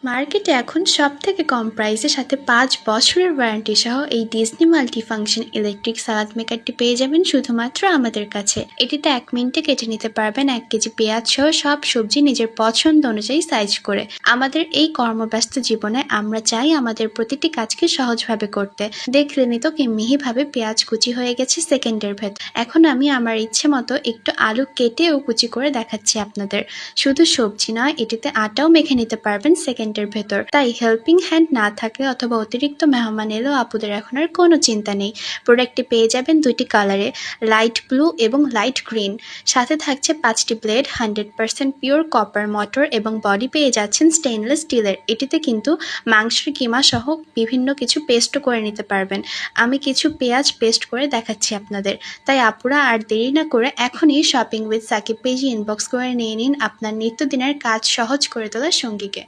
মার্কেটে এখন সবথেকে কম প্রাইসের সাথে ৫ বছরের ওয়ারেন্টি সহ এই ডিজনি মাল্টিফাংশন ইলেকট্রিক সালাদ মেকারটি পেয়ে যাবেন শুধুমাত্র আমাদের কাছে। এটিতে ১ মিনিটে কেটে নিতে পারবেন ১ কেজি পেঁয়াজ সহ সব সবজি নিজের পছন্দ অনুযায়ী সাইজ করে। আমাদের এই কর্মব্যস্ত জীবনে আমরা চাই আমাদের প্রতিটি কাজকে সহজভাবে করতে। দেখলেনই তো কি মিহিভাবে পেঁয়াজ কুচি হয়ে গেছে সেকেন্ডের ভেতর। এখন আমি আমার ইচ্ছে মতো একটু আলু কেটে ও কুচি করে দেখাচ্ছি আপনাদের। শুধু সবজি নয়, এটিতে আটাও মেখে নিতে পারবেন সেকেন্ডের ভেতর। তাই হেল্পিং হ্যান্ড না থাকলে অথবা অতিরিক্ত মেহমান এলেও আপুদের এখন আর কোনো চিন্তা নেই। প্রোডাক্টটি পেয়ে যাবেন ২টি কালারে, লাইট ব্লু এবং লাইট গ্রিন। সাথে থাকছে ৫টি ব্লেড, 100% পিওর কপার মোটর এবং বডি পেয়ে যাচ্ছেন স্টেইনলেস স্টিলের। এটিতে কিন্তু মাংসের কিমা সহ বিভিন্ন কিছু পেস্টও করে নিতে পারবেন। আমি কিছু পেঁয়াজ পেস্ট করে দেখাচ্ছি আপনাদের। তাই আপুরা আর দেরি না করে এখনই শপিং উইথ সাকিব পেজে ইনবক্স করে নিয়ে নিন আপনার নিত্যদিনের কাজ সহজ করে তোলার সঙ্গীকে।